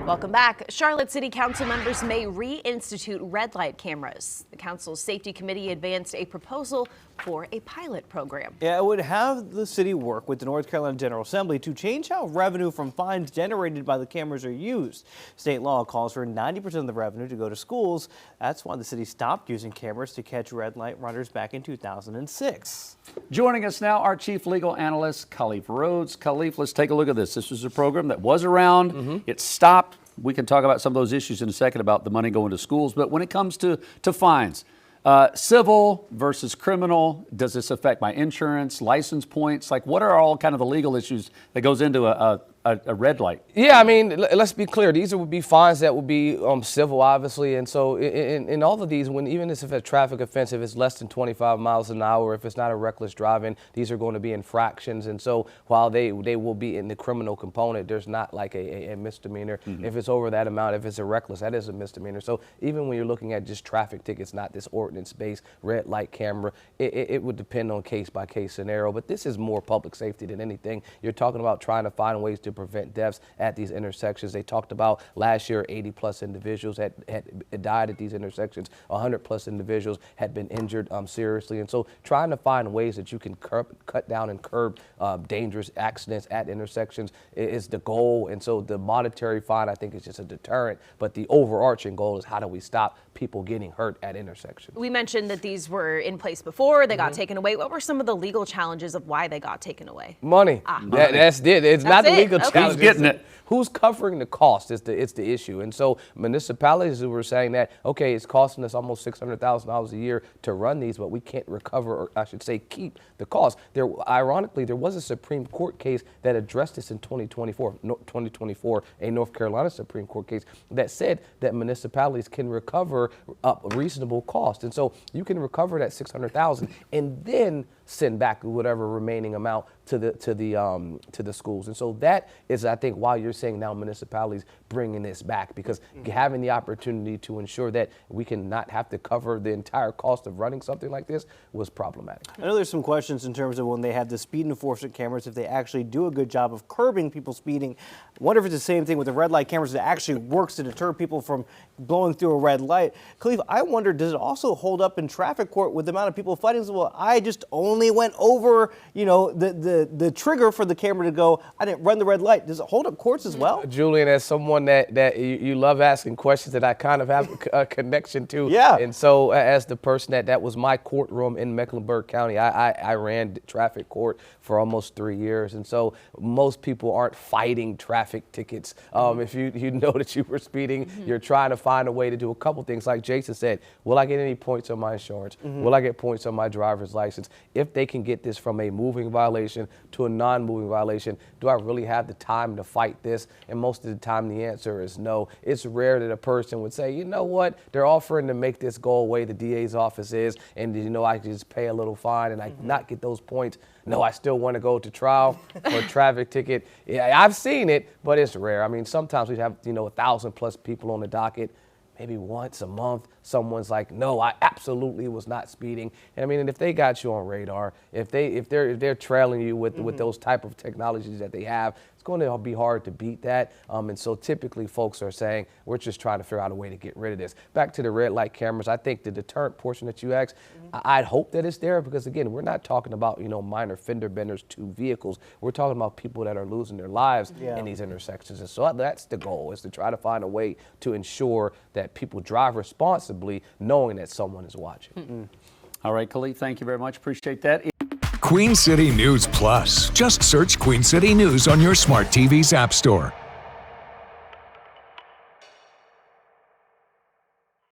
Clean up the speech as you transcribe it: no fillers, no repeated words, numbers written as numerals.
Welcome back. Charlotte City Council members may reinstitute red light cameras. The council's safety committee advanced a proposal for a pilot program. Yeah, it would have the city work with the North Carolina General Assembly to change how revenue from fines generated by the cameras are used. State law calls for 90% of the revenue to go to schools. That's why the city stopped using cameras to catch red light runners back in 2006. Joining us now, our chief legal analyst, Khalif Rhodes. Khalif, let's take a look at this. This was a program that was around. It stopped. We can talk about some of those issues in a second about the money going to schools. But when it comes to fines, civil versus criminal, does this affect my insurance, license points? Like, what are all kind of the legal issues that goes into a red light? Yeah, I mean, let's be clear. These would be fines that would be civil, obviously. And so in all of these, even if it's a traffic offense, if it's less than 25 miles an hour, if it's not a reckless driving, these are going to be infractions. And so while they will be in the criminal component, there's not like a misdemeanor. If it's over that amount, if it's a reckless, that is a misdemeanor. So even when you're looking at just traffic tickets, not this ordinance-based red light camera, it would depend on case-by-case scenario. But this is more public safety than anything. You're talking about trying to find ways to prevent deaths at these intersections. They talked about last year 80+ individuals had died at these intersections. 100+ individuals had been injured seriously. And so trying to find ways that you can cut down and curb dangerous accidents at intersections is the goal. And so the monetary fine, I think, is just a deterrent. But the overarching goal is how do we stop people getting hurt at intersections? We mentioned that these were in place before they got taken away. What were some of the legal challenges of why they got taken away? Money. That's it. It's not the legal Okay. challenge. Who's getting it? Who's covering the cost is the issue. And so municipalities who were saying that, okay, it's costing us almost $600,000 a year to run these, but we can't recover, or I should say keep the cost. Ironically, there was a Supreme Court case that addressed this in 2024, a North Carolina Supreme Court case that said that municipalities can recover a reasonable cost. And so you can recover that $600,000 and then send back whatever remaining amount to the schools. And so that is, I think, why you're saying now municipalities bringing this back, because having the opportunity to ensure that we can not have to cover the entire cost of running something like this was problematic. I know there's some questions in terms of when they have the speed enforcement cameras, if they actually do a good job of curbing people speeding. I wonder if it's the same thing with the red light cameras that actually works to deter people from blowing through a red light. Khalif, I wonder, does it also hold up in traffic court with the amount of people fighting? Well, I just only went over, the trigger for the camera to go, I didn't run the red light. Does it hold up courts as well? Julian, as someone that you love asking questions that I kind of have a connection to. Yeah. And so as the person that was my courtroom in Mecklenburg County, I ran traffic court for almost 3 years. And so most people aren't fighting traffic tickets. If you know that you were speeding, you're trying to find a way to do a couple things. Like Jason said, will I get any points on my insurance? Will I get points on my driver's license? If they can get this from a moving violation to a non-moving violation, do I really have the time to fight this? And most of the time the answer is no. It's rare that a person would say, you know what, they're offering to make this go away, the DA's office is, and I can just pay a little fine and I not get those points. No, I still want to go to trial for a traffic ticket. Yeah, I've seen it, but it's rare. I mean, sometimes we have 1,000+ people on the docket. Maybe once a month, someone's like, no, I absolutely was not speeding. And I mean, and if they got you on radar, if they're trailing you with those type of technologies that they have, it's going to be hard to beat that. And so typically folks are saying, we're just trying to figure out a way to get rid of this. Back to the red light cameras, I think the deterrent portion that you asked, I'd hope that it's there, because again, we're not talking about, minor fender benders to vehicles. We're talking about people that are losing their lives in these intersections. And so that's the goal, is to try to find a way to ensure that people drive responsibly, knowing that someone is watching. All right, Khalif, thank you very much. Appreciate that. Queen City News Plus. Just search Queen City News on your smart TV's app store.